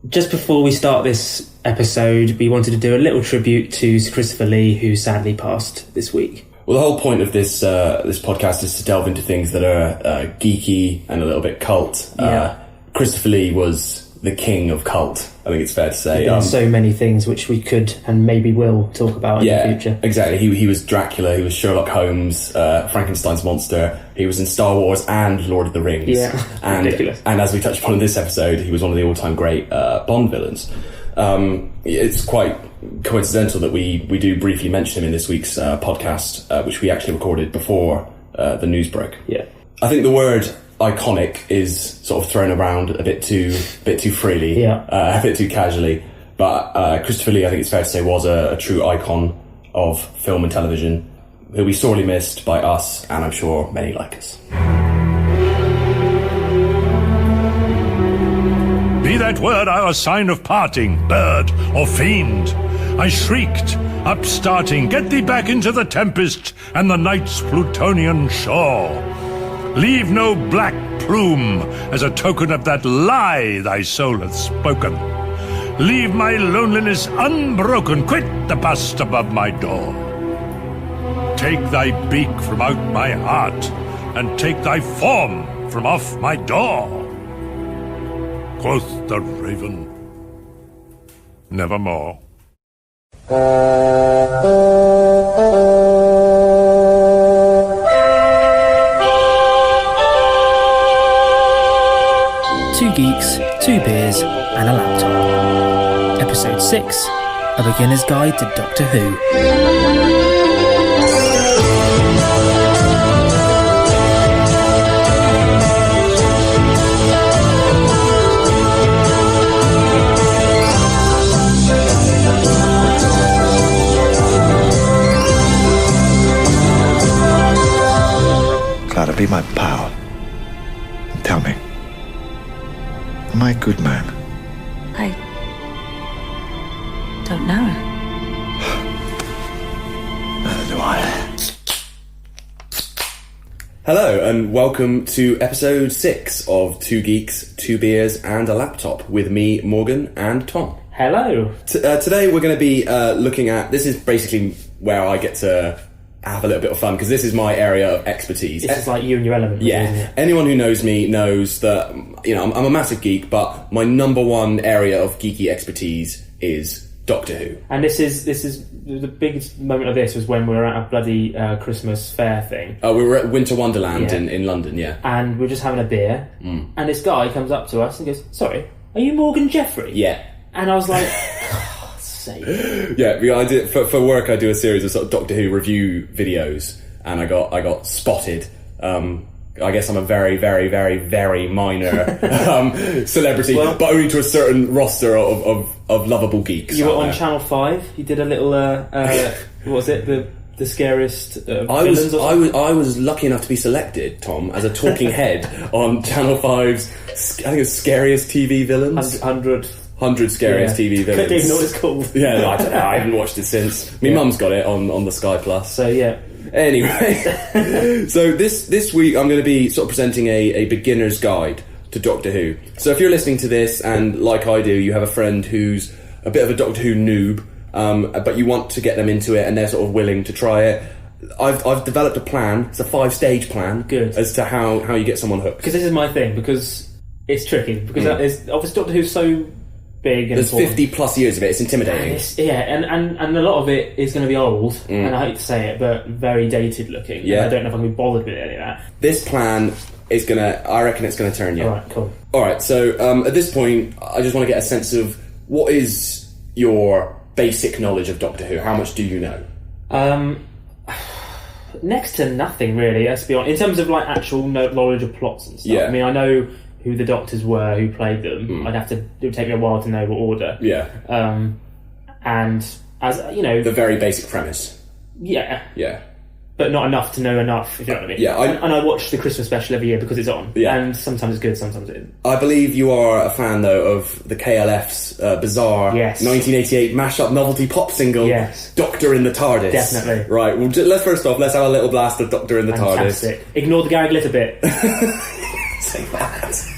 Just before we start this episode, we wanted to do a little tribute to Christopher Lee, who sadly passed this week. Well, the whole point of this podcast is to delve into things that are geeky and a little bit cult. Christopher Lee was the king of cult, I think it's fair to say. There's so many things which we could and maybe will talk about in the future. Exactly. He was Dracula, he was Sherlock Holmes, Frankenstein's monster, he was in Star Wars and Lord of the Rings. Yeah, ridiculous. And as we touched upon in this episode, he was one of the all-time great Bond villains. It's quite coincidental that we do briefly mention him in this week's podcast, which we actually recorded before the news broke. Yeah. I think the word iconic is sort of thrown around a bit too freely, a bit too casually. But Christopher Lee, I think it's fair to say, was a true icon of film and television, who we sorely missed by us, and I'm sure many like us. Be that word our sign of parting, bird or fiend. I shrieked, upstarting, get thee back into the tempest and the night's Plutonian shore. Leave no black plume as a token of that lie thy soul hath spoken. Leave my loneliness unbroken, quit the bust above my door. Take thy beak from out my heart, and take thy form from off my door. Quoth the raven, nevermore. Two Geeks, Two Beers and a Laptop. Episode 6, A Beginner's Guide to Doctor Who. Clara, be my pal. Tell me, am I a good man? I don't know. Neither do I. Hello, and welcome to episode 6 of Two Geeks, Two Beers and a Laptop, with me, Morgan, and Tom. Hello. Today we're going to be looking at... This is basically where I get to have a little bit of fun, because this is my area of expertise. This is like you and your element. Yeah. Isn't it? Anyone who knows me knows that, I'm a massive geek, but my number one area of geeky expertise is Doctor Who. And this is the biggest moment of this was when we were at a bloody Christmas fair thing. We were at Winter Wonderland in London, yeah. And we were just having a beer, and this guy comes up to us and goes, "Sorry, are you Morgan Jeffery?" Yeah. And I was like, God's sake. Yeah, I did, for work I do a series of sort of Doctor Who review videos, and I got spotted. I guess I'm a very, very, very, very minor celebrity, but only to a certain roster of lovable geeks. You were on Channel 5. You did a little, what was it? The scariest villains or something? I was lucky enough to be selected, Tom, as a talking head on Channel 5's, I think it's Scariest TV Villains. 100 Scariest TV Villains. Couldn't even know what it's called. Yeah, I don't know. I haven't watched it since. My mum's got it on the Sky Plus. So, yeah. Anyway, so this week I'm going to be sort of presenting a beginner's guide to Doctor Who. So if you're listening to this and, like I do, you have a friend who's a bit of a Doctor Who noob, but you want to get them into it and they're sort of willing to try it, I've developed a plan. It's a 5-stage plan. Good. As to how you get someone hooked. Because this is my thing, because it's tricky. Because obviously Doctor Who's so big and there's important. 50 plus years of it. It's intimidating. And a lot of it is going to be old, and I hate to say it, but very dated looking. Yeah. And I don't know if I'm going to be bothered with any of that. This plan is I reckon it's going to turn you. Alright, cool. Alright, so at this point, I just want to get a sense of what is your basic knowledge of Doctor Who? How much do you know? Next to nothing, really, let's be honest. In terms of like actual knowledge of plots and stuff. Yeah. I mean, I know who the Doctors were, who played them. It would take me a while to know what order. Yeah. And as you know, the very basic premise. Yeah. Yeah. But not enough to know enough, if you know what I mean. Yeah. And I watch the Christmas special every year because it's on. Yeah. And sometimes it's good, sometimes it isn't. I believe you are a fan, though, of the KLF's bizarre 1988 mashup novelty pop single, Doctor in the TARDIS. Definitely. Right, well, let's first off, let's have a little blast of Doctor in the Fantastic. TARDIS. Ignore the Gary Glitter bit. Say that.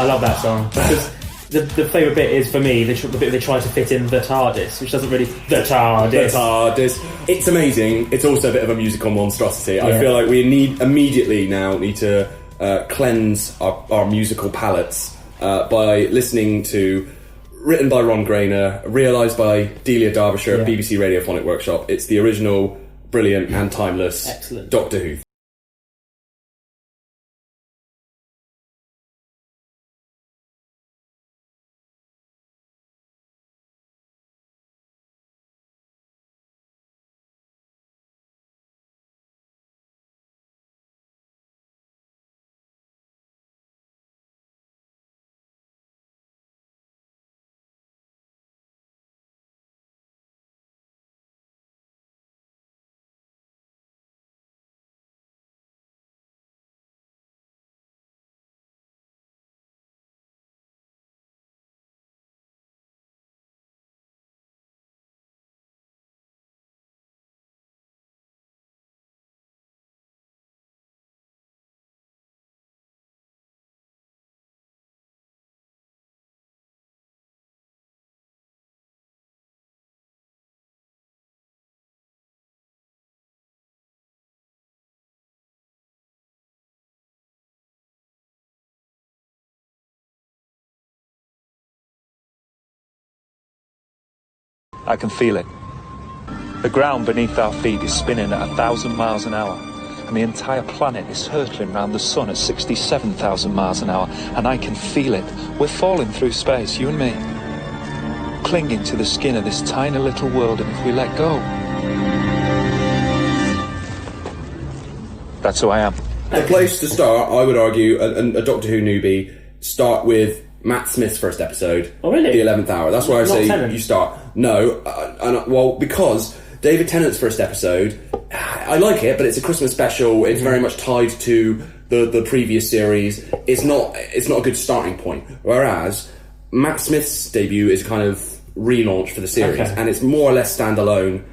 I love that song. Because the favourite bit is, for me, the bit they try to fit in the TARDIS, which doesn't really... The TARDIS. It's amazing. It's also a bit of a musical monstrosity. Yeah. I feel like we need to cleanse our musical palates by listening to, written by Ron Grainer, realised by Delia Derbyshire at BBC Radiophonic Workshop. It's the original, brilliant and timeless Excellent Doctor Who. I can feel it. The ground beneath our feet is spinning at 1,000 miles an hour, and the entire planet is hurtling round the sun at 67,000 miles an hour, and I can feel it. We're falling through space, you and me, clinging to the skin of this tiny little world, and if we let go, that's who I am. The place to start, I would argue, a Doctor Who newbie, start with Matt Smith's first episode. Oh, really? The 11th Hour. That's where I say Tennant. you start. No, because David Tennant's first episode, I like it, but it's a Christmas special. It's very much tied to the previous series. It's not a good starting point. Whereas Matt Smith's debut is a kind of relaunch for the series, and it's more or less standalone.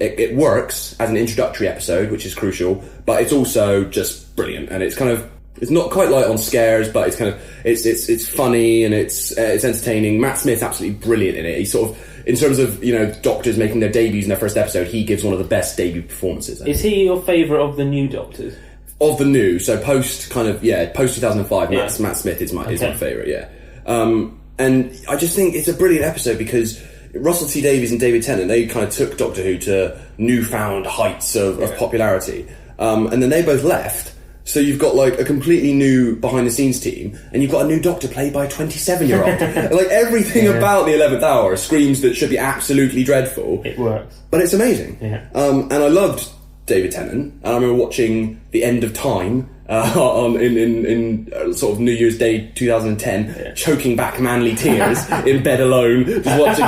It works as an introductory episode, which is crucial, but it's also just brilliant, and it's kind of, it's not quite light on scares, but it's kind of, it's funny and it's entertaining. Matt Smith's absolutely brilliant in it. He's sort of, in terms of, doctors making their debuts in their first episode, he gives one of the best debut performances. Is he your favourite of the new Doctors? Of the new, so post 2005, Matt Smith is my favourite, yeah. And I just think it's a brilliant episode because Russell T Davies and David Tennant, they kind of took Doctor Who to newfound heights of popularity. And then they both left. So you've got like a completely new behind-the-scenes team, and you've got a new Doctor played by a 27-year-old. Like everything about the 11th Hour screams that it should be absolutely dreadful. It works, but it's amazing. Yeah. And I loved David Tennant, and I remember watching The End of Time in sort of New Year's Day 2010, choking back manly tears in bed alone, just watching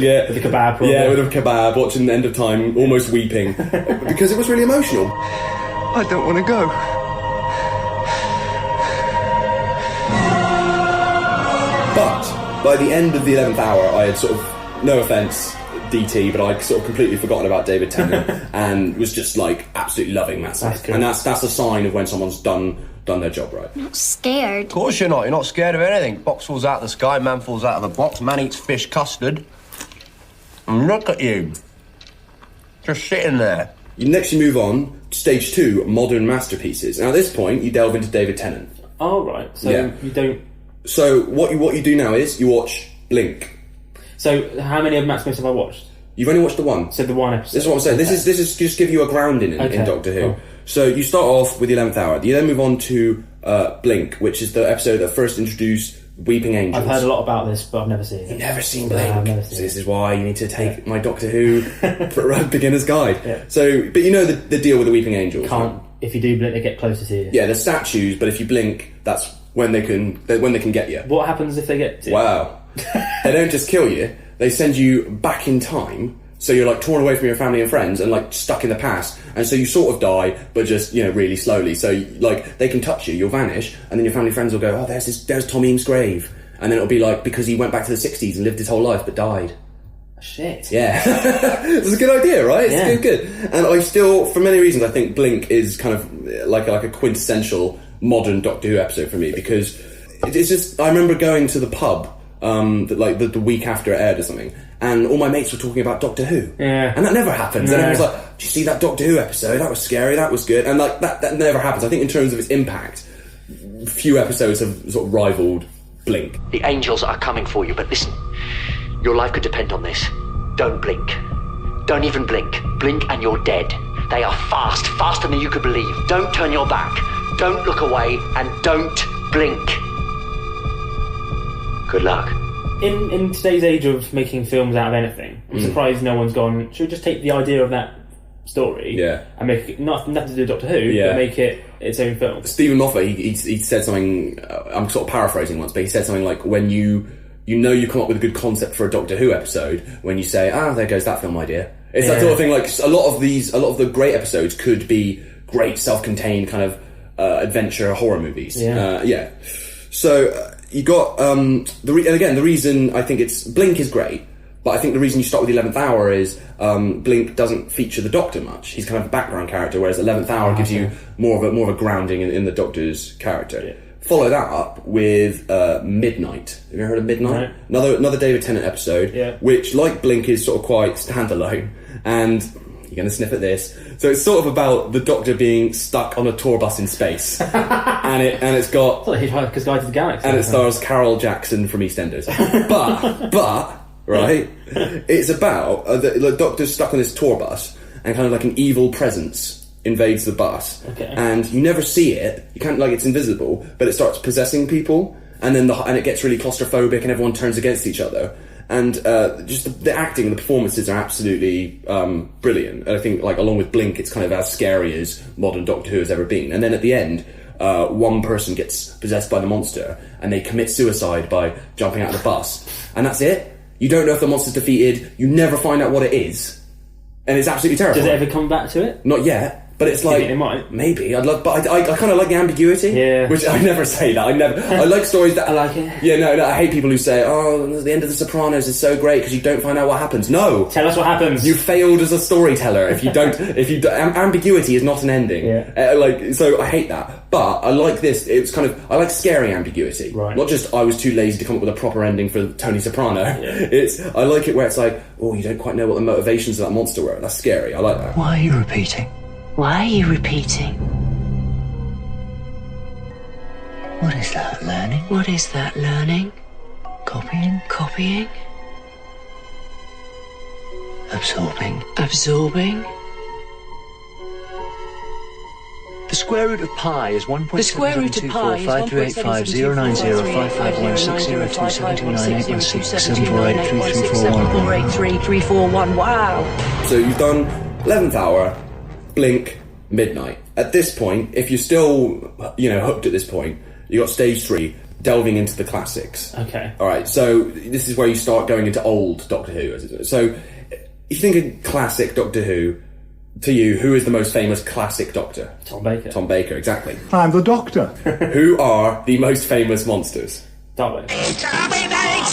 it with a kebab. Probably. Yeah, with a kebab, watching The End of Time, almost weeping because it was really emotional. I don't want to go. But by the end of the 11th Hour, I had sort of, no offence, DT, but I'd sort of completely forgotten about David Tennant and was just like absolutely loving Matt Smith. And that's a sign of when someone's done their job right. I'm not scared. Of course you're not. You're not scared of anything. Box falls out of the sky, man falls out of the box, man eats fish custard. And look at you. Just sitting there. Next you move on to stage 2, modern masterpieces. Now at this point you delve into David Tennant. Oh right, so you don't... So what you do now is you watch Blink. So how many of Matt Smith's have I watched? You've only watched the one. So the one episode. This is what I'm saying. Okay. This is just give you a grounding in Doctor Who. Cool. So you start off with the 11th Hour. You then move on to Blink, which is the episode that first introduced Weeping Angels. I've heard a lot about this, but I've never seen it. You've never seen Blink? I've never seen so this is why you need to take my Doctor Who for a beginner's guide. Yeah. So, but you know the deal with the Weeping Angels. If you do blink, they get closer to you. Yeah, they're statues, but if you blink, that's when they can get you. What happens if they get to you? Wow. They don't just kill you, they send you back in time, so you're like torn away from your family and friends and like stuck in the past, and so you sort of die, but just, really slowly. So like they can touch you, you'll vanish, and then your family and friends will go, oh, there's Tom Eames' grave, and then it'll be like because he went back to the 60s and lived his whole life but died. Shit. Yeah. It's a good idea, right? It's good. And I still, for many reasons, I think Blink is kind of like a quintessential modern Doctor Who episode for me, because it's just, I remember going to the pub, the week after it aired or something, and all my mates were talking about Doctor Who. Yeah. And that never happens. No. And everyone's like, "Did you see that Doctor Who episode? That was scary, that was good." And like, that never happens. I think in terms of its impact, few episodes have sort of rivaled Blink. The angels are coming for you, but listen, your life could depend on this. Don't blink. Don't even blink. Blink and you're dead. They are fast, faster than you could believe. Don't turn your back. Don't look away, and don't blink. Good luck. In today's age of making films out of anything, I'm surprised no one's gone, should we just take the idea of that story and make it nothing to do with Doctor Who, but make it its own film? Stephen Moffat, he said something, I'm sort of paraphrasing once, but he said something like, when you come up with a good concept for a Doctor Who episode, when you say, there goes that film idea. It's that sort of thing, like a lot of the great episodes could be great self-contained kind of adventure horror movies. So you got the reason I think Blink is great, but I think the reason you start with the 11th Hour is Blink doesn't feature the Doctor much. He's kind of a background character, whereas 11th Hour gives you more of a grounding in the Doctor's character. Yeah. Follow that up with Midnight. Have you ever heard of Midnight? Right. Another David Tennant episode, which, like Blink, is sort of quite standalone. And you're going to sniff at this. So it's sort of about the Doctor being stuck on a tour bus in space, and it's got Hitchhiker's Guide to the Galaxy, and it stars Carol Jackson from EastEnders. but right, it's about the Doctor's stuck on this tour bus, and kind of like an evil presence invades the bus, and you never see it. You can't, like, it's invisible, but it starts possessing people, and then it gets really claustrophobic, and everyone turns against each other. And just the acting and the performances are absolutely brilliant. And I think, like, along with Blink, it's kind of as scary as modern Doctor Who has ever been. And then at the end, one person gets possessed by the monster, and they commit suicide by jumping out of the bus. And that's it. You don't know if the monster's defeated. You never find out what it is. And it's absolutely terrifying. Does it ever come back to it? Not yet. But it's like, it might. Maybe I'd love, but I kind of like the ambiguity. Yeah, which I never say that. I like stories that I like it. Yeah, no, I hate people who say, "Oh, the end of The Sopranos is so great because you don't find out what happens." No, tell us what happens. You failed as a storyteller if you don't. Ambiguity is not an ending. Yeah. So I hate that. But I like this. It's kind of, I like scary ambiguity. Right. Not just I was too lazy to come up with a proper ending for Tony Soprano. Yeah. I like it where it's like, you don't quite know what the motivations of that monster were. That's scary. I like that. Why are you repeating? Why are you repeating? What is that, learning? What is that, learning? Copying? Copying? Absorbing? Absorbing? The square root of pi is 1.772453850905516027298160748333411. Wow. So you've done 11th Hour, Blink, Midnight. At this point, if you're still, hooked at this point, you got stage 3, delving into the classics. Okay. All right. So this is where you start going into old Doctor Who. So if you think of classic Doctor Who, to you, who is the most famous classic Doctor? Tom Baker. Tom Baker, exactly. I'm the Doctor. Who are the most famous monsters? Daleks.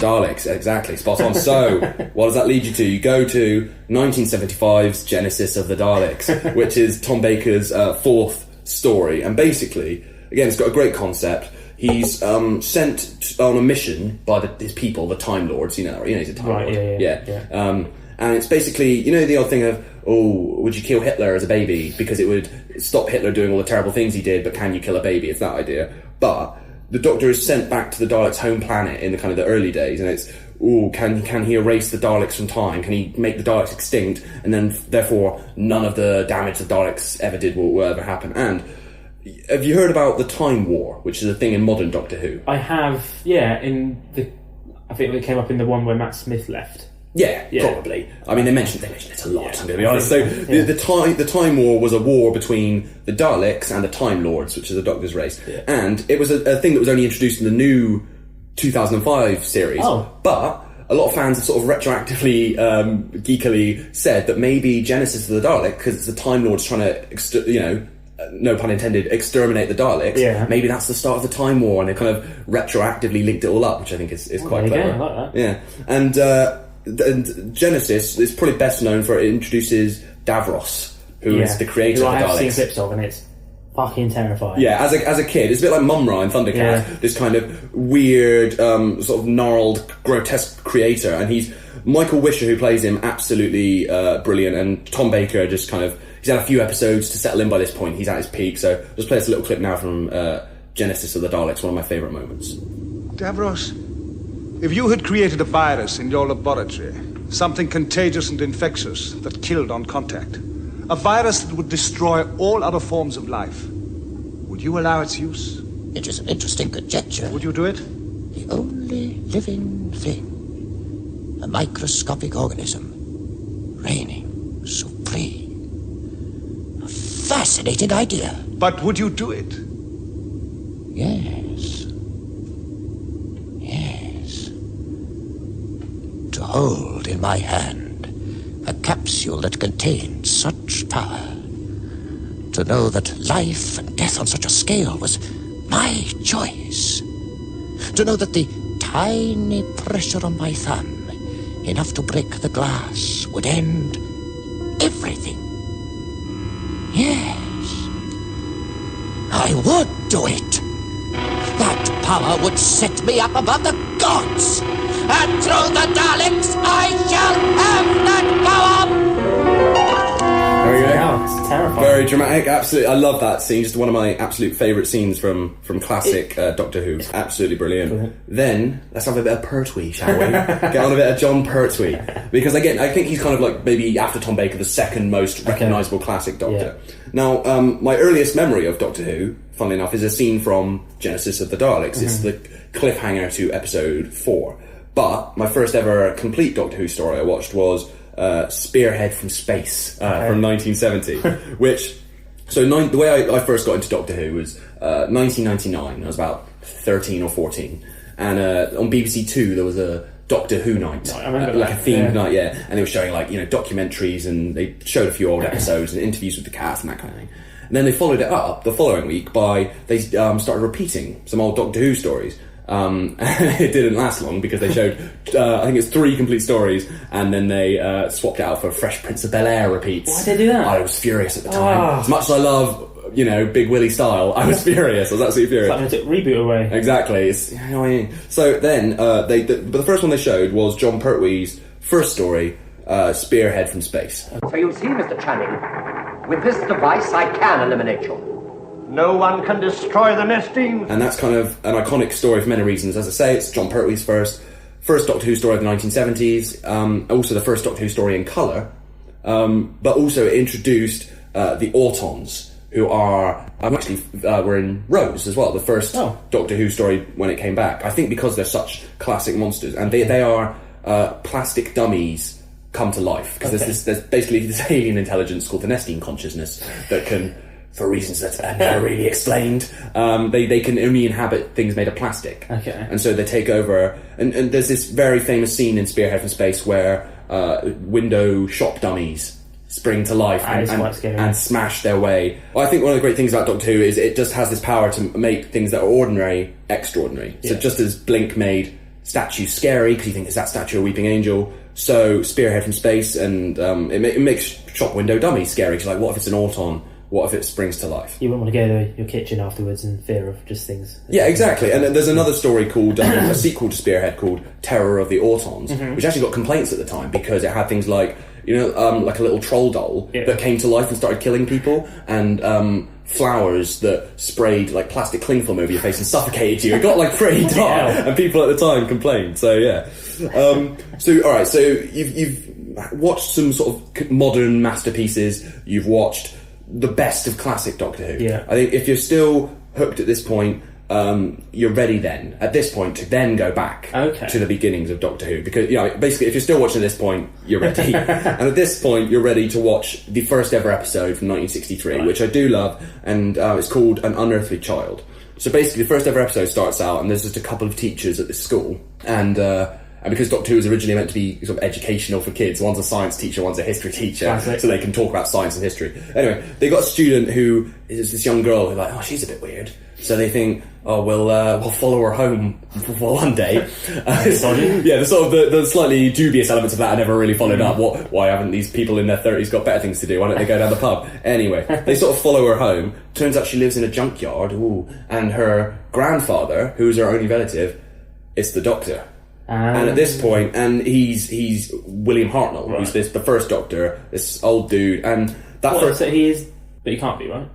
Daleks, exactly, spot on. So, what does that lead you to? You go to 1975's Genesis of the Daleks, which is Tom Baker's fourth story. And basically, again, it's got a great concept. He's sent on a mission by his people, the Time Lords. He's a Time Lord. Yeah. And it's basically, the old thing of, would you kill Hitler as a baby because it would stop Hitler doing all the terrible things he did, but can you kill a baby? It's that idea. But the Doctor is sent back to the Daleks' home planet in the kind of the early days, and it's, can he erase the Daleks from time? Can he make the Daleks extinct? And then, therefore, none of the damage the Daleks ever did will ever happen. And have you heard about the Time War, which is a thing in modern Doctor Who? I have, I think it came up in the one where Matt Smith left. Yeah, probably. I mean, they mentioned it a lot, I'm going to be honest. So the Time War was a war between the Daleks and the Time Lords, which is the Doctor's race. Yeah. And it was a thing that was only introduced in the new 2005 series. Oh. But a lot of fans have sort of retroactively, geekily said that maybe Genesis of the Dalek, because it's the Time Lords trying to, no pun intended, exterminate the Daleks. Yeah. Maybe that's the start of the Time War, and they kind of retroactively linked it all up, which I think is quite clever. I like that. Yeah. And Genesis is probably best known for it introduces Davros, who is the creator of the Daleks. I have seen clips of, and it's fucking terrifying. Yeah, as a kid, it's a bit like Mumra in Thundercat. This kind of weird, sort of gnarled, grotesque creator, and Michael Wisher, who plays him, absolutely brilliant, and Tom Baker just kind of, he's had a few episodes to settle in by this point. He's at his peak, so I'll just play this little clip now from Genesis of the Daleks, one of my favourite moments. Davros, if you had created a virus in your laboratory, something contagious and infectious that killed on contact, a virus that would destroy all other forms of life, would you allow its use? It is an interesting conjecture. Would you do it? The only living thing, a microscopic organism, reigning supreme. A fascinating idea. But would you do it? Yes. Yes. To hold in my hand a capsule that contained such power. To know that life and death on such a scale was my choice. To know that the tiny pressure on my thumb, enough to break the glass, would end everything. Yes. I would do it. That power would set me up above the gods. And through the Daleks, I shall have that power! There we go. Wow, it's terrifying. Very dramatic, absolutely. I love that scene. Just one of my absolute favourite scenes from classic Doctor Who. Absolutely brilliant. Then, let's have a bit of Pertwee, shall we? Get on a bit of John Pertwee. Because again, I think he's kind of like, maybe after Tom Baker, the second most recognisable classic Doctor. Yeah. Now, my earliest memory of Doctor Who, funnily enough, is a scene from Genesis of the Daleks. It's the cliffhanger to episode 4. But my first ever complete Doctor Who story I watched was Spearhead from Space from 1970, which... So the way I first got into Doctor Who was 1999. I was about 13 or 14. And on BBC Two there was a Doctor Who night. I remember like a themed night, yeah. And they were showing documentaries, and they showed a few old episodes and interviews with the cast and that kind of thing. And then they followed it up the following week by... They started repeating some old Doctor Who stories. And it didn't last long because they showed I think it's 3 complete stories, and then they swapped it out for Fresh Prince of Bel-Air repeats. Why did they do that? I was furious at the time. As much as I love, Big Willie style, I was furious. I was absolutely furious. It's like they took Reboot away. Exactly. It's annoying. So then but the first one they showed was John Pertwee's first story, Spearhead from Space. So you see, Mr. Channing, with this device I can eliminate you. No one can destroy the Nestine. And that's kind of an iconic story for many reasons. As I say, it's John Pertwee's first Doctor Who story of the 1970s, also the first Doctor Who story in colour, but also it introduced the Autons, who are were in Rose as well, the first Doctor Who story when it came back. I think because they're such classic monsters, and they are plastic dummies come to life, because there's basically this alien intelligence called the Nestine consciousness that can, for reasons that are never really explained, they can only inhabit things made of plastic. Okay. And so they take over, and there's this very famous scene in Spearhead from Space where window shop dummies spring to life and smash their way. Well, I think one of the great things about Doctor Who is it just has this power to make things that are ordinary extraordinary. Yeah. So just as Blink made statues scary because you think, is that statue a weeping angel? So Spearhead from Space, and it makes shop window dummies scary, because like, what if it's an Auton? What if it springs to life? You wouldn't want to go to your kitchen afterwards in fear of just things. Yeah, exactly. And then there's another story called, a sequel to Spearhead called Terror of the Autons, which actually got complaints at the time because it had things like, like a little troll doll that came to life and started killing people, and flowers that sprayed like plastic cling film over your face and suffocated you. It got like pretty dark, and people at the time complained. So yeah. Alright, so you've watched some sort of modern masterpieces, you've watched the best of classic Doctor Who. Yeah. I think if you're still hooked at this point, you're ready then, at this point, to then go back to the beginnings of Doctor Who, because basically if you're still watching at this point, you're ready. And at this point you're ready to watch the first ever episode from 1963, which I do love, and it's called An Unearthly Child. So basically the first ever episode starts out and there's just a couple of teachers at this school, and because Doctor Who was originally meant to be sort of educational for kids, one's a science teacher, one's a history teacher, so they can talk about science and history. Anyway, they got a student who is this young girl who's like, oh, she's a bit weird. So they think, we'll follow her home for one day. The sort of the slightly dubious elements of that I never really followed up. Why haven't these people in their 30s got better things to do? Why don't they go down the pub? Anyway, they sort of follow her home. Turns out she lives in a junkyard. And her grandfather, who's her only relative, is the Doctor. And at this point, and he's William Hartnell, who's the first Doctor, this old dude, and so he is, but he can't be, right?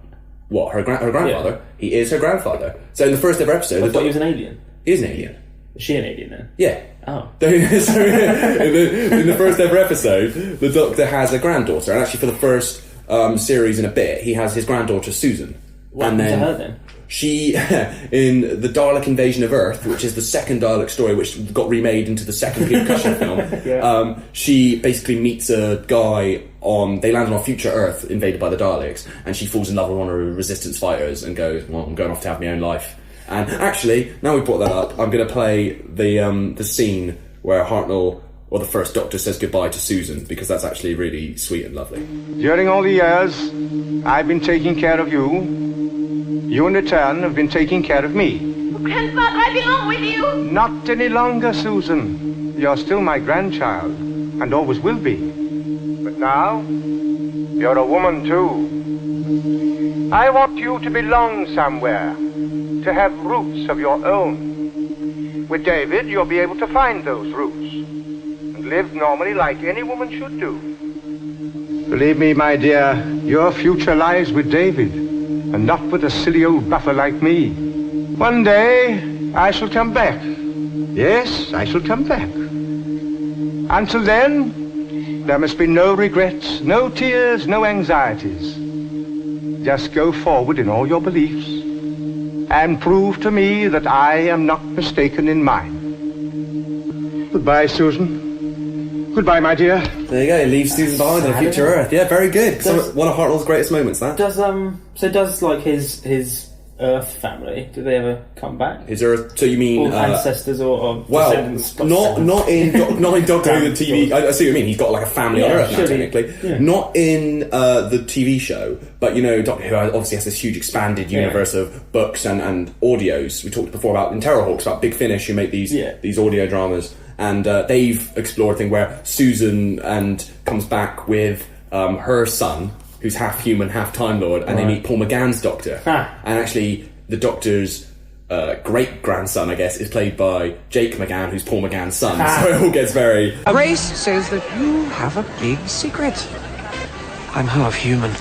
What, her grandfather? Yeah. He is her grandfather. So in the first ever episode... I thought he was an alien. He is an alien. Is she an alien then? Yeah. Oh. So in the first ever episode, the Doctor has a granddaughter, and actually for the first series in a bit, he has his granddaughter Susan. What happened to her then? She, in the Dalek Invasion of Earth, which is the second Dalek story, which got remade into the second Peter Cushing film, she basically meets a guy they land on a future Earth invaded by the Daleks, and she falls in love with one of the resistance fighters and goes, well, I'm going off to have my own life. And actually, now we brought that up, I'm going to play the scene where Hartnell, or the first Doctor, says goodbye to Susan, because that's actually really sweet and lovely. During all the years, I've been taking care of you. You, in return, have been taking care of me. Grandfather, I belong with you. Not any longer, Susan. You're still my grandchild, and always will be. But now, you're a woman, too. I want you to belong somewhere, to have roots of your own. With David, you'll be able to find those roots, and live normally like any woman should do. Believe me, my dear, your future lies with David, and not with a silly old buffer like me. One day, I shall come back. Yes, I shall come back. Until then, there must be no regrets, no tears, no anxieties. Just go forward in all your beliefs, and prove to me that I am not mistaken in mine. Goodbye, Susan. Goodbye, my dear. There you go, leave Susan behind on a future Earth. Yeah, very good. One of Hartnell's greatest moments, that. Does like his Earth family, do they ever come back? His Earth, so you mean... Or ancestors or descendants? Not in Doctor Who, the TV... I see what you mean, he's got like a family on Earth now, technically. Yeah. Not in the TV show, but you know, Doctor Who obviously has this huge expanded universe of books and audios. We talked before about in Terrorhawks, about Big Finish, who make these audio dramas. And they've explored a thing where Susan comes back with her son, who's half human, half Time Lord, and they meet Paul McGann's Doctor. And actually, the Doctor's great-grandson, I guess, is played by Jake McGann, who's Paul McGann's son. So it all gets very... Grace says that you have a big secret. I'm half human.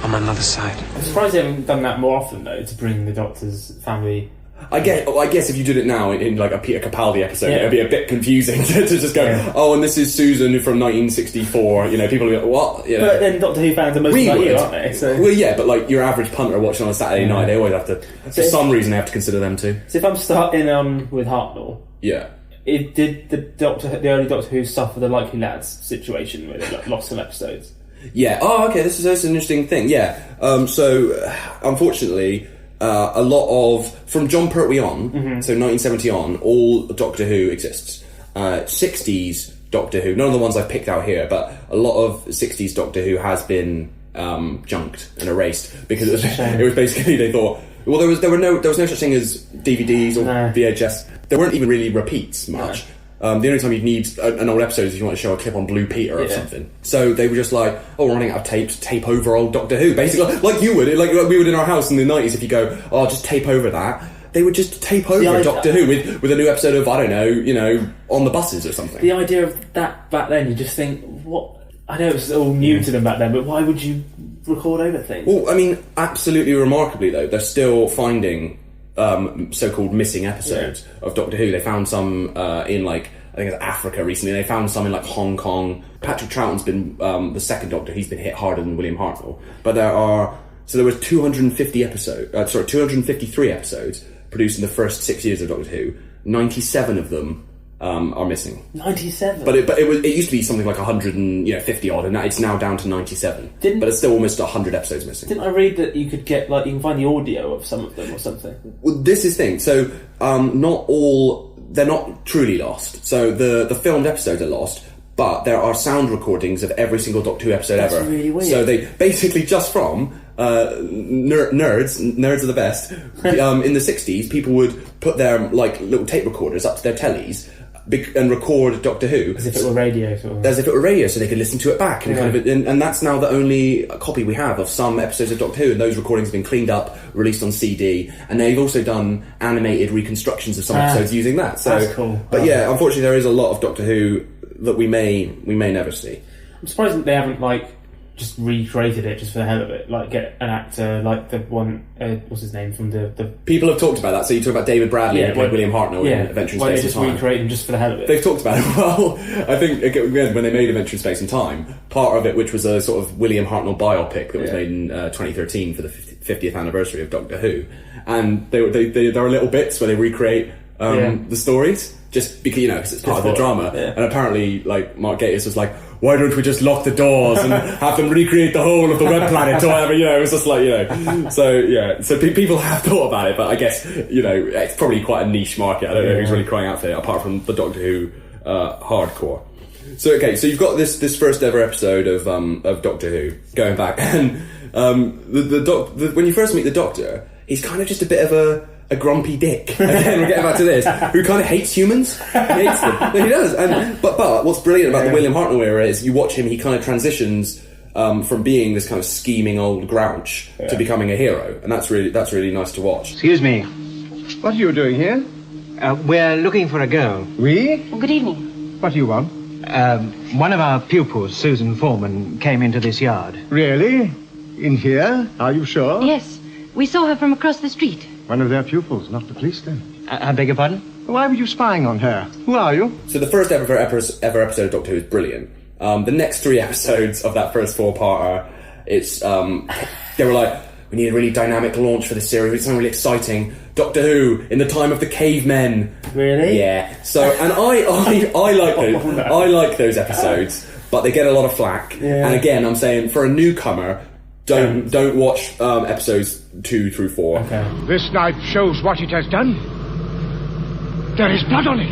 On my mother's side. I'm surprised they haven't done that more often, though, to bring the Doctor's family... I guess if you did it now in like a Peter Capaldi episode, it'd be a bit confusing to just go, and this is Susan from 1964. You know, people will be like, what? You know. But then Doctor Who fans are mostly like you, aren't they? So. Well, yeah, but like your average punter watching on a Saturday night, they always have to, for some reason, they have to consider them too. So if I'm starting with Hartnell, did the early Doctor Who suffer the Likely Lads situation where they lost some episodes? Yeah. Oh, okay. This is an interesting thing. Yeah. So unfortunately. A lot of from John Pertwee on, so 1970 on, all Doctor Who exists. 60s Doctor Who, none of the ones I've picked out here, but a lot of 60s Doctor Who has been junked and erased because it was basically they thought, well, there was no such thing as DVDs or VHS. There weren't even really repeats much. The only time you'd need an old episode is if you want to show a clip on Blue Peter or something. So they were just like, we're running out of tapes, tape over old Doctor Who. Basically, like you would, like we would in our house in the 90s, if you go, just tape over that. They would just tape over Doctor Who with a new episode of, I don't know, on the buses or something. The idea of that back then, you just think, what? I know it's all new to them back then, but why would you record over things? Well, I mean, absolutely remarkably, though, they're still finding... so-called missing episodes of Doctor Who. They found some in I think it's Africa recently. They found some in Hong Kong. Patrick Troughton's been the second Doctor. He's been hit harder than William Hartnell. But there was 253 episodes produced in the first 6 years of Doctor Who. 97 of them are missing. 97. But it used to be something like 150 odd, and it's now down to 97. But it's still almost 100 episodes missing. Didn't I read that you could get you can find the audio of some of them or something? Well, this is the thing. So not all, they're not truly lost. So the filmed episodes are lost, but there are sound recordings of every single Doctor Who episode ever. That's really weird. So they basically just from nerds are the best. In the 60s, people would put their like little tape recorders up to their tellies and record Doctor Who as if it were radio, sort of. As if it were radio, so they could listen to it back, and and that's now the only copy we have of some episodes of Doctor Who. And those recordings have been cleaned up, released on CD, and they've also done animated reconstructions of some episodes using that. So that's cool. But yeah, unfortunately, there is a lot of Doctor Who that we may never see. I'm surprised that they haven't just recreated it just for the hell of it. Like, get an actor like the one, what's his name from the... People have talked about that. So you talk about David Bradley, who played William Hartnell in Adventure in Space and Time. Why they just recreate him just for the hell of it? They've talked about it. Well, I think again, when they made Adventure in Space and Time, part of it, which was a sort of William Hartnell biopic that was made in 2013 for the 50th anniversary of Doctor Who, and there are little bits where they recreate the stories just because because it's part of the drama. And apparently, like, Mark Gatiss was like, why don't we just lock the doors and have them recreate the whole of the web planet or whatever, it was just like, so people have thought about it, but I guess, it's probably quite a niche market. I don't know who's really crying out for it, apart from the Doctor Who hardcore. So you've got this first ever episode of Doctor Who going back, and when you first meet the Doctor, he's kind of just a bit of a grumpy dick. Again, we're getting back to this. Who kind of hates humans. He hates them. No, he does. But what's brilliant about the William Hartnell era is you watch him, he kind of transitions from being this kind of scheming old grouch to becoming a hero, and that's really nice to watch. Excuse me. What are you doing here? We're looking for a girl. We? Well, good evening. What do you want? One of our pupils, Susan Foreman, came into this yard. Really? In here? Are you sure? Yes. We saw her from across the street. One of their pupils, not the police then. I beg your pardon? Why were you spying on her? Who are you? So the first ever episode of Doctor Who is brilliant. The next 3 episodes of that first 4-parter, it's they were like, we need a really dynamic launch for this series. We need something really exciting. Doctor Who in the time of the cavemen. Really? Yeah. So, and I like those. I like those episodes, but they get a lot of flack. Yeah. And again, I'm saying for a newcomer, don't watch episodes 2 through 4. Okay. This knife shows what it has done. There is blood on it.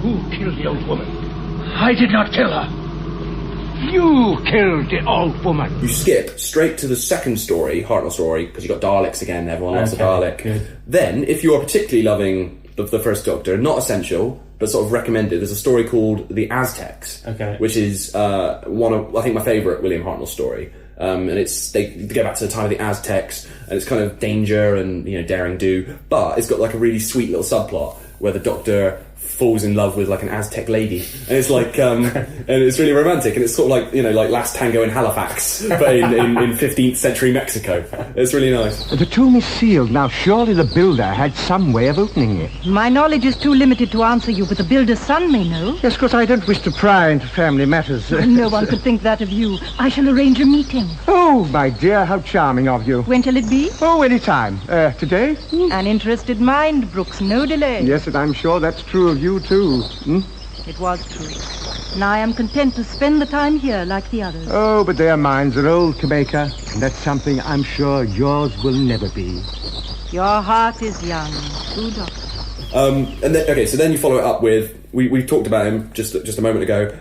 Who killed the old woman? I did not kill her. You killed the old woman. You skip straight to the second story, Hartnell story, because you've got Daleks again. Everyone loves a Dalek. Good. Then, if you are particularly loving the first Doctor, not essential, but sort of recommended, there's a story called The Aztecs, which is one of, I think, my favourite William Hartnell story. And they go back to the time of the Aztecs, and it's kind of danger and daring do, but it's got like a really sweet little subplot where the Doctor falls in love with like an Aztec lady, and it's like and it's really romantic, and it's sort of like like Last Tango in Halifax, but in 15th century Mexico. It's really nice. The tomb is sealed now. Surely the builder had some way of opening it. My knowledge is too limited to answer you, but the builder's son may know. Yes, because I don't wish to pry into family matters. No one could think that of you. I shall arrange a meeting. Oh, my dear, how charming of you. When shall it be? Oh, any time. Today? An interested mind brooks no delay. Yes, and I'm sure that's true of you too. It was true. And I am content to spend the time here like the others. Oh, but their minds are old, Kameka, and that's something I'm sure yours will never be. Your heart is young, true Doctor. And then, so then you follow it up with, we talked about him just a moment ago,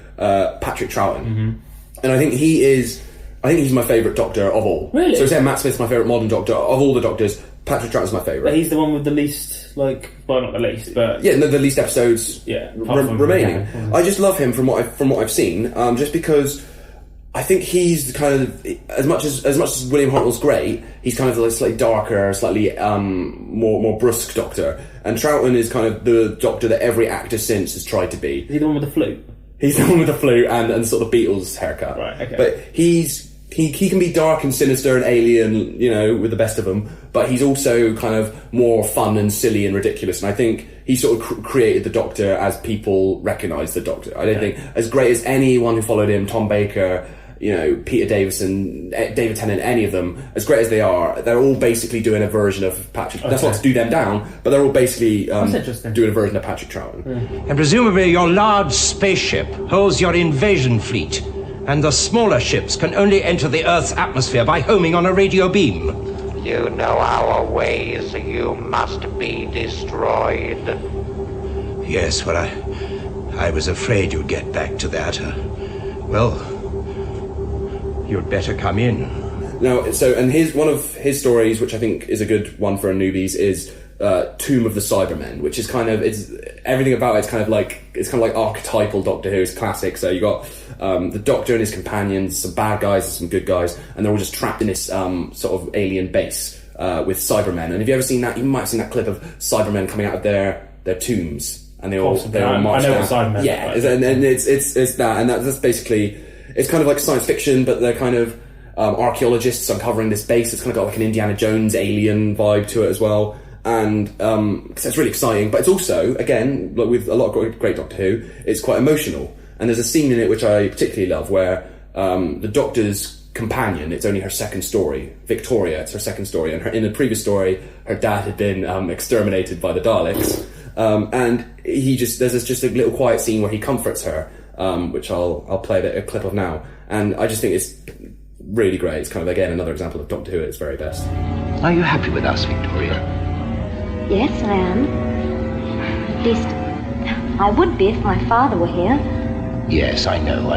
Patrick Troughton. And I think he's my favourite Doctor of all. Really? So Matt Smith's my favourite modern Doctor. Of all the Doctors, Patrick Troughton's my favourite. But he's the one with the least, not the least, but... Yeah, the least episodes remaining. I just love him from what I've seen, just because I think he's kind of, as much as William Hartnell's great, he's kind of like slightly darker, slightly more brusque Doctor. And Troughton is kind of the Doctor that every actor since has tried to be. Is he the one with the flute? He's the one with the flute and sort of Beatles haircut. Right, okay. But he can be dark and sinister and alien, with the best of them, but he's also kind of more fun and silly and ridiculous, and I think he sort of created the Doctor as people recognise the Doctor. I don't think, as great as anyone who followed him, Tom Baker, Peter Davison, David Tennant, any of them, as great as they are, they're all basically doing a version of Patrick. That's not to do them down, but they're all basically doing a version of Patrick Troughton. And presumably your large spaceship holds your invasion fleet, and the smaller ships can only enter the Earth's atmosphere by homing on a radio beam. You know our ways. You must be destroyed. Yes, well, I was afraid you'd get back to that. Well, You'd better come in. Now, one of his stories, which I think is a good one for a newbies, is Tomb of the Cybermen, which is everything about it's kind of like archetypal Doctor Who. It's classic. So you got the Doctor and his companions, some bad guys and some good guys, and they're all just trapped in this sort of alien base with Cybermen. And have you ever seen that? You might have seen that clip of Cybermen coming out of their tombs, and they all march down. I know what Cybermen. Yeah, and it's that, and that's basically, it's kind of like science fiction, but they're kind of archaeologists uncovering this base. It's kind of got like an Indiana Jones alien vibe to it as well. And so it's really exciting, but it's also, again, like with a lot of great Doctor Who, it's quite emotional. And there's a scene in it which I particularly love where the Doctor's companion, it's only her second story, Victoria, it's her second story, and in the previous story her dad had been exterminated by the Daleks, and there's just a little quiet scene where he comforts her, which I'll play a clip of now, and I just think it's really great. It's kind of, again, another example of Doctor Who at its very best. Are you happy with us, Victoria? Yes, I am. At least, I would be if my father were here. Yes, I know.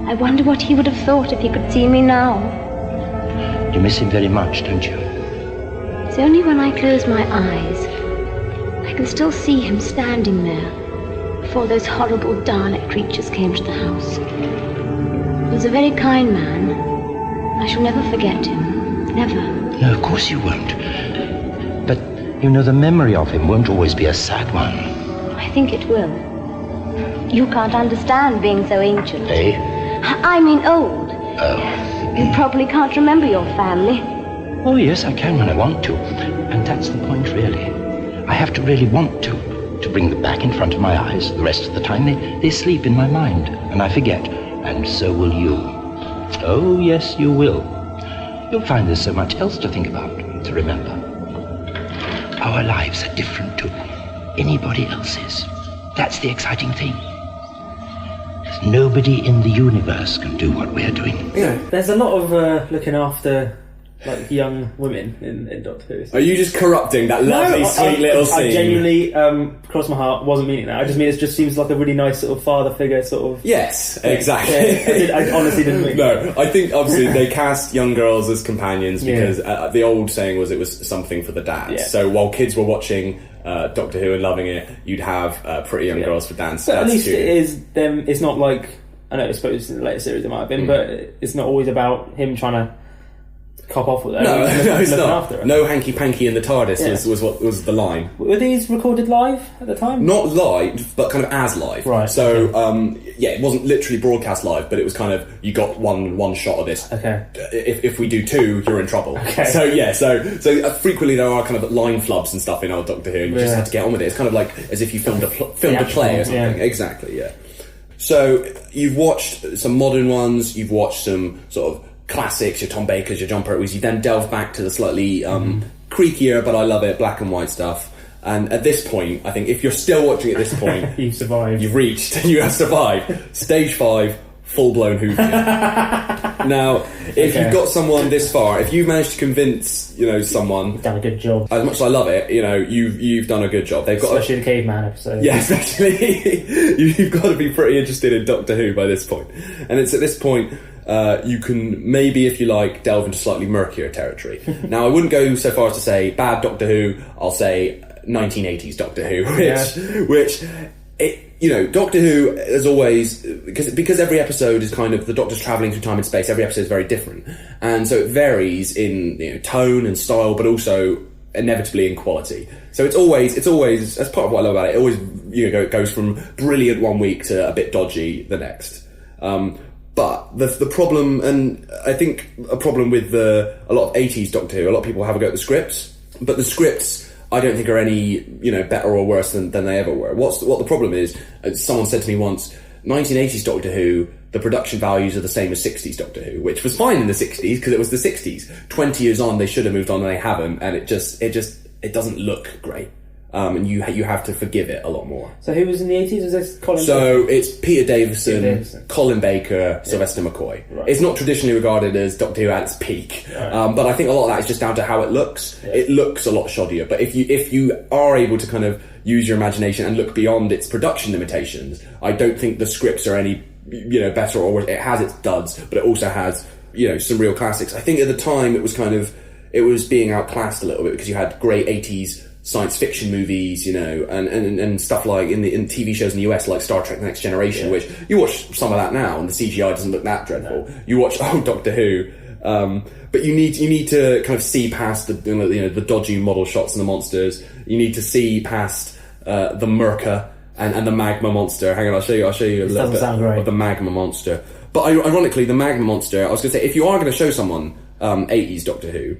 I wonder what he would have thought if he could see me now. You miss him very much, don't you? It's only when I close my eyes. I can still see him standing there before those horrible Dalek creatures came to the house. He was a very kind man. I shall never forget him. Never. No, of course you won't. But, you know, the memory of him won't always be a sad one. I think it will. You can't understand being so ancient. Eh? I mean old. Oh. You probably can't remember your family. Oh, yes, I can when I want to. And that's the point, really. I have to really want to bring them back in front of my eyes. The rest of the time, they sleep in my mind, and I forget. And so will you. Oh, yes, you will. You'll find there's so much else to think about, to remember. Our lives are different to anybody else's. That's the exciting thing. Nobody in the universe can do what we're doing. Yeah, there's a lot of looking after like young women in Doctor Who. Are you just corrupting that lovely, sweet little scene? I genuinely, cross my heart, wasn't meaning that. I just mean it just seems like a really nice sort of father figure sort of... Yes, thing. exactly. I honestly didn't mean No, I think obviously they cast young girls as companions because the old saying was it was something for the dads. Yeah. So while kids were watching Doctor Who and loving it, you'd have pretty young girls for dads. But at least it is them. It's not like, I know, I suppose in the later series it might have been, but it's not always about him trying to cop off with her. No, it's not. After her. No hanky-panky in the TARDIS was what was the line. Were these recorded live at the time? Not live, but kind of as live. Right. So, it wasn't literally broadcast live, but it was kind of, you got one shot of this. Okay. If we do two, you're in trouble. Okay. So frequently there are kind of line flubs and stuff in old Doctor Who, and you just have to get on with it. It's kind of like as if you filmed a play or something. Yeah. Exactly, yeah. So, you've watched some modern ones, you've watched some sort of classics, your Tom Bakers, your John Pertwees. You then delve back to the slightly creakier, but I love it, black and white stuff. And at this point, I think if you're still watching at this point, you've survived. You have survived. Stage 5, full-blown Whovian. Now, if you've got someone this far, if you've managed to convince, someone, you've done a good job. As much as I love it, you've done a good job. They've got especially the caveman episode. Yeah, especially you've got to be pretty interested in Doctor Who by this point. And it's at this point. You can maybe, if you like, delve into slightly murkier territory. Now, I wouldn't go so far as to say bad Doctor Who. I'll say 1980s Doctor Who, Doctor Who is always because every episode is kind of the Doctor's travelling through time and space. Every episode is very different, and so it varies in tone and style, but also inevitably in quality. So it's always that's part of what I love about it. It always it goes from brilliant one week to a bit dodgy the next. But the problem, and I think a problem with a lot of 80s Doctor Who, a lot of people have a go at the scripts, but the scripts I don't think are any better or worse than they ever were. What the problem is, someone said to me once, 1980s Doctor Who, the production values are the same as 60s Doctor Who, which was fine in the 60s because it was the 60s. 20 years on, they should have moved on and they haven't, and it doesn't look great. And you have to forgive it a lot more. So who was in the 80s? Was this Colin? So it's Peter Davison, Colin Baker, Sylvester McCoy. Right. It's not traditionally regarded as Doctor Who at its peak, but I think a lot of that is just down to how it looks. Yeah. It looks a lot shoddier, but if you are able to kind of use your imagination and look beyond its production limitations, I don't think the scripts are any better or worse. It has its duds, but it also has, some real classics. I think at the time it was being outclassed a little bit because you had great 80s science fiction movies, and stuff like in TV shows in the US like Star Trek The Next Generation, which you watch some of that now and the CGI doesn't look that dreadful. No. You watch Doctor Who, but you need to kind of see past the dodgy model shots and the monsters. You need to see past the Merca and the magma monster. Hang on, I'll show you a little bit of the magma monster. But ironically, the magma monster, I was going to say, if you are going to show someone 80s Doctor Who,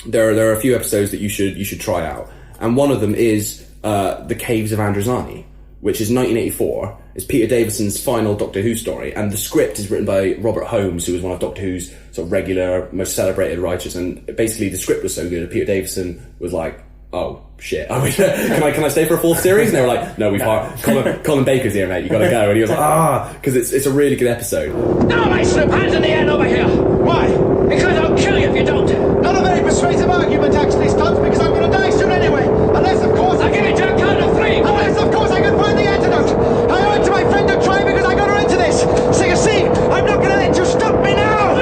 there are a few episodes that you should try out. And one of them is The Caves of Androzani, which is 1984. It's Peter Davison's final Doctor Who story, and the script is written by Robert Holmes, who was one of Doctor Who's sort of regular, most celebrated writers. And basically, the script was so good that Peter Davison was like, "Oh shit, can I stay for a full series?" And they were like, "No, we've hired Colin Baker's here, mate. You got to go." And he was like, because it's a really good episode. No, I slip hands in the air over here. Why? Because I'll kill you if you don't. Not a very persuasive argument, actually, Stubbs, because I'm going to die soon anyway. Unless, of course, I'll give it to a count of 3. Unless, of course, I can find the antidote. I owe it to my friend to try because I got her into this. So you see, I'm not going to let you stop me now.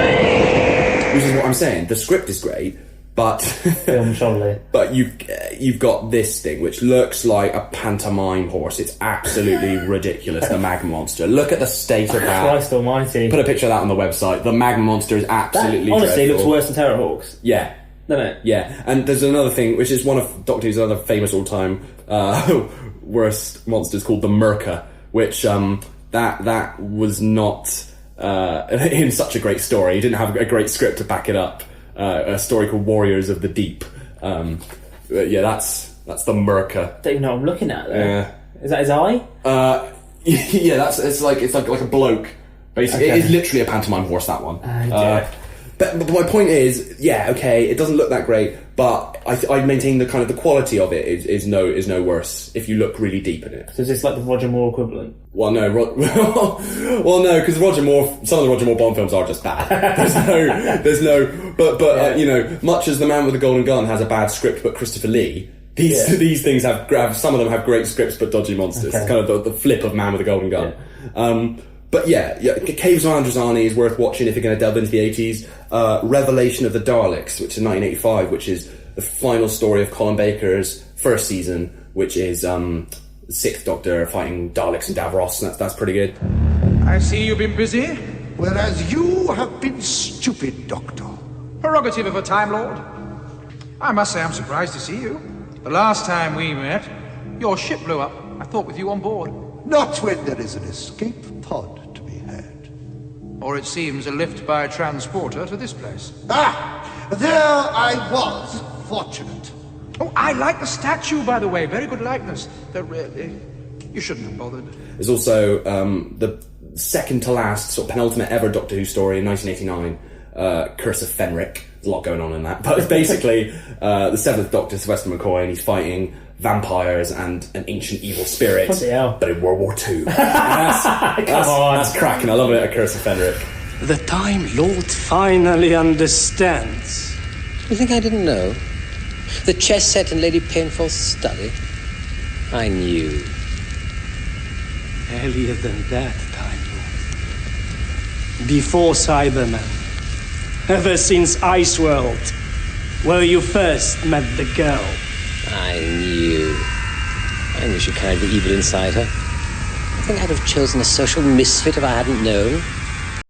Which is what I'm saying. The script is great, but film surely. But you've got this thing which looks like a pantomime horse. It's absolutely ridiculous. The magma monster. Look at the state of that. Christ Almighty! Put a picture of that on the website. The magma monster is absolutely honestly dreadful. looks worse than Terrorhawks. Yeah. Doesn't it? Yeah. And there's another thing which is one of Doctor Who's other famous all-time worst monsters called the Merca, which that was not in such a great story. He didn't have a great script to back it up. A story called Warriors of the Deep. That's the Merca. Don't even know what I'm looking at there. Yeah. Is that his eye? Yeah, it's like a bloke. Basically, Okay. It is literally a pantomime horse. That one. But my point is, it doesn't look that great, but I maintain the kind of the quality of it is no worse if you look really deep in it. So is this like the Roger Moore equivalent? Well, no, because Roger Moore, some of the Roger Moore Bond films are just bad. There's no, but much as The Man with the Golden Gun has a bad script, but Christopher Lee, these things have some of them have great scripts but dodgy monsters. Okay. Kind of the flip of Man with the Golden Gun. But Caves of Androzani is worth watching if you're going to delve into the 80s. Revelation of the Daleks, which is 1985, which is the final story of Colin Baker's first season, which is the 6th Doctor fighting Daleks and Davros, and that's pretty good. I see you've been busy. Whereas you have been stupid, Doctor. Prerogative of a Time Lord. I must say I'm surprised to see you. The last time we met, your ship blew up. I thought with you on board. Not when there is an escape pod to be had. Or it seems a lift by transporter to this place. There I was, fortunate. Oh, I like the statue, by the way. Very good likeness. Though really, you shouldn't have bothered. There's also the second to last, sort of penultimate ever Doctor Who story in 1989, Curse of Fenric. There's a lot going on in that. But it's basically the 7th Doctor, Sylvester McCoy, and he's fighting vampires and an ancient evil spirit, but in World War II. That's cracking. I love it, A Curse of Fenric. The Time Lord finally understands. You think I didn't know? The chess set in Lady Painful's study? I knew. Earlier than that, Time Lord. Before Cyberman. Ever since Ice World, where you first met the girl. I knew. I knew she carried the evil inside her. I think I'd have chosen a social misfit if I hadn't known.